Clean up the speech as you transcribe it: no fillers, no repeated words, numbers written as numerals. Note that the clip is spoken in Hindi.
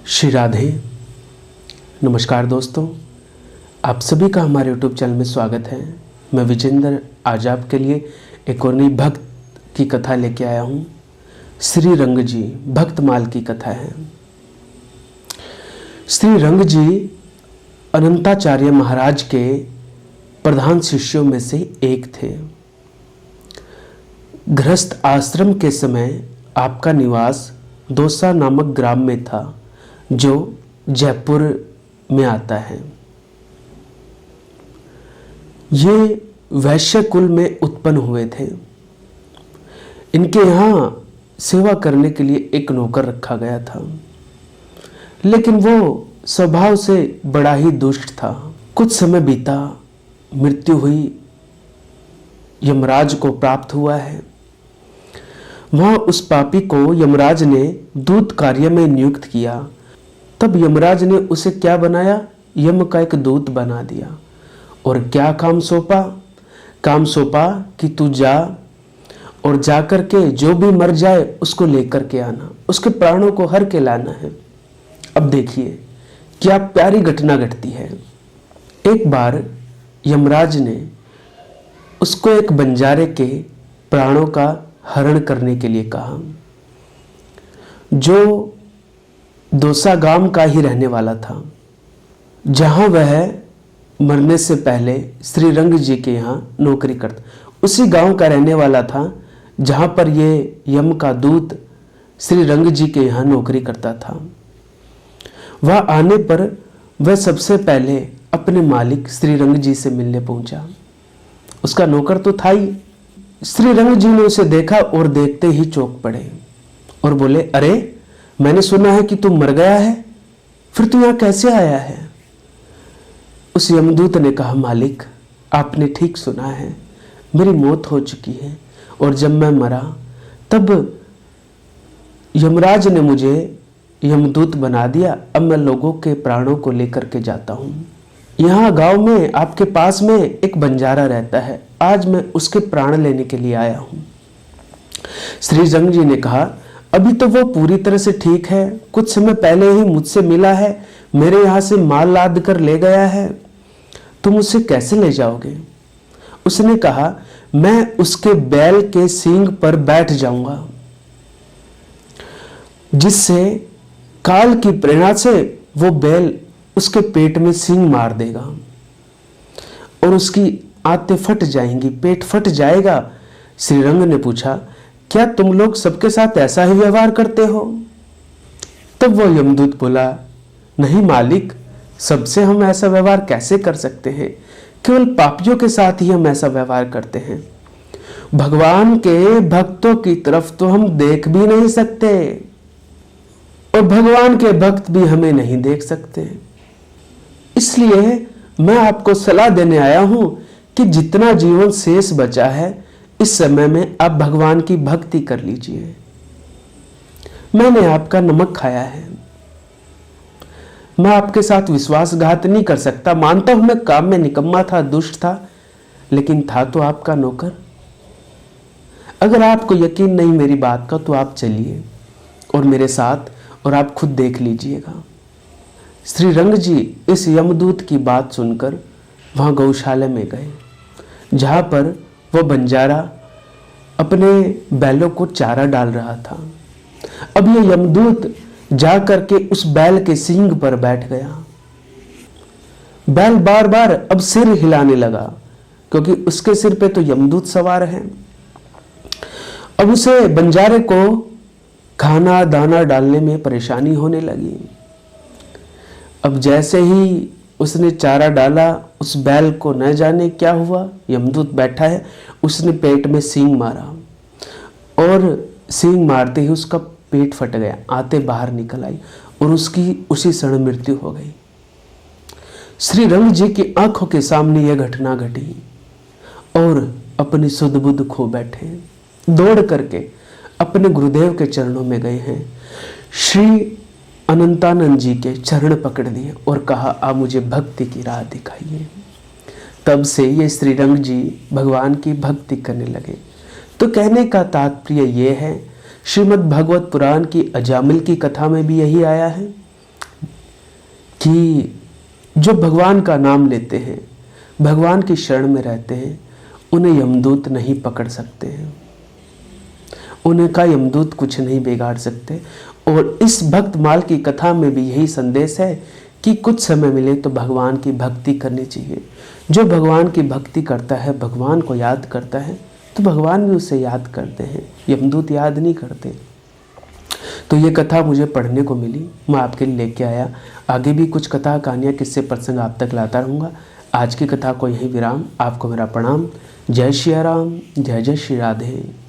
श्री राधे। नमस्कार दोस्तों, आप सभी का हमारे YouTube चैनल में स्वागत है। मैं विजेंद्र आज आपके लिए एक और नई भक्त की कथा लेके आया हूँ। श्री रंग जी भक्तमाल की कथा है। श्री रंग जी अनंताचार्य महाराज के प्रधान शिष्यों में से एक थे। गृहस्थ आश्रम के समय आपका निवास दौसा नामक ग्राम में था, जो जयपुर में आता है। ये वैश्य कुल में उत्पन्न हुए थे। इनके यहाँ सेवा करने के लिए एक नौकर रखा गया था, लेकिन वो स्वभाव से बड़ा ही दुष्ट था। कुछ समय बीता, मृत्यु हुई, यमराज को प्राप्त हुआ है। वहां उस पापी को यमराज ने दूत कार्य में नियुक्त किया। तब यमराज ने उसे क्या बनाया? यम का एक दूत बना दिया। और क्या काम सौंपा? काम सौंपा कि तू जा और जाकर के जो भी मर जाए उसको लेकर के आना, उसके प्राणों को हर के लाना है। अब देखिए क्या प्यारी घटना घटती है। एक बार यमराज ने उसको एक बंजारे के प्राणों का हरण करने के लिए कहा, जो दौसा गांव का ही रहने वाला था, जहां वह मरने से पहले श्री रंग जी के यहाँ नौकरी करता। उसी गांव का रहने वाला था जहां पर ये यम का दूत श्री रंग जी के यहाँ नौकरी करता था। वह आने पर वह सबसे पहले अपने मालिक श्री रंग जी से मिलने पहुंचा। उसका नौकर तो था ही। श्री रंग जी ने उसे देखा और देखते ही चौंक पड़े और बोले, अरे मैंने सुना है कि तू मर गया है, फिर तू यहाँ कैसे आया है? उस यमदूत ने कहा, मालिक आपने ठीक सुना है, मेरी मौत हो चुकी है और जब मैं मरा तब यमराज ने मुझे यमदूत बना दिया। अब मैं लोगों के प्राणों को लेकर के जाता हूँ। यहाँ गांव में आपके पास में एक बंजारा रहता है, आज मैं उसके प्राण लेने के लिए आया हूँ। श्री रंग जी ने कहा, अभी तो वो पूरी तरह से ठीक है, कुछ समय पहले ही मुझसे मिला है, मेरे यहाँ से माल लाद कर ले गया है, तुम उसे कैसे ले जाओगे? उसने कहा, मैं उसके बैल के सींग पर बैठ जाऊंगा, जिससे काल की प्रेरणा से वो बैल उसके पेट में सींग मार देगा और उसकी आंतें फट जाएंगी, पेट फट जाएगा। श्री रंग ने पूछा, क्या तुम लोग सबके साथ ऐसा ही व्यवहार करते हो? तब वो यमदूत बोला, नहीं मालिक, सबसे हम ऐसा व्यवहार कैसे कर सकते हैं? केवल पापियों के साथ ही हम ऐसा व्यवहार करते हैं। भगवान के भक्तों की तरफ तो हम देख भी नहीं सकते और भगवान के भक्त भी हमें नहीं देख सकते। इसलिए मैं आपको सलाह देने आया हूं कि जितना जीवन शेष बचा है, इस समय में आप भगवान की भक्ति कर लीजिए। मैंने आपका नमक खाया है, मैं आपके साथ विश्वासघात नहीं कर सकता। मानता हूं मैं काम में निकम्मा था, दुष्ट था, लेकिन था तो आपका नौकर। अगर आपको यकीन नहीं मेरी बात का तो आप चलिए और मेरे साथ, और आप खुद देख लीजिएगा। श्री रंग जी इस यमदूत की बात सुनकर वहां गौशाला में गए, जहां पर वह बंजारा अपने बैलों को चारा डाल रहा था। अब यह यमदूत जा करके उस बैल के सींग पर बैठ गया। बैल बार बार अब सिर हिलाने लगा, क्योंकि उसके सिर पे तो यमदूत सवार है। अब उसे बंजारे को खाना दाना डालने में परेशानी होने लगी। अब जैसे ही उसने चारा डाला, उस बैल को न जाने क्या हुआ, यमदूत बैठा है, उसने पेट में सींग मारा और सींग मारते ही उसका पेट फट गया, आंतें बाहर निकल आई और उसकी उसी क्षण मृत्यु हो गई। श्री रंग जी की आंखों के सामने यह घटना घटी और अपनी सुध बुध खो बैठे। दौड़ करके अपने गुरुदेव के चरणों में गए हैं। श्री अनंतानंद जी के चरण पकड़ लिए और कहा, आप मुझे भक्ति की राह दिखाइए। तब से ये श्री रंग जी भगवान की भक्ति करने लगे। तो कहने का तात्पर्य ये है, श्रीमद् भागवत पुराण की अजामिल की कथा में भी यही आया है। कि जो भगवान का नाम लेते हैं, भगवान की शरण में रहते हैं, उन्हें यमदूत नहीं पकड़ सकते हैं, उन्हें का यमदूत कुछ नहीं बिगाड़ सकते। और इस भक्त माल की कथा में भी यही संदेश है कि कुछ समय मिले तो भगवान की भक्ति करनी चाहिए। जो भगवान की भक्ति करता है, भगवान को याद करता है, तो भगवान भी उसे याद करते हैं, यमदूत याद नहीं करते। तो ये कथा मुझे पढ़ने को मिली, मैं आपके लिए लेके आया। आगे भी कुछ कथा कहानियाँ किस्से प्रसंग आप तक लाता रहूँगा। आज की कथा को यही विराम। आपको मेरा प्रणाम। जय श्री राम, जय जय श्री राधे।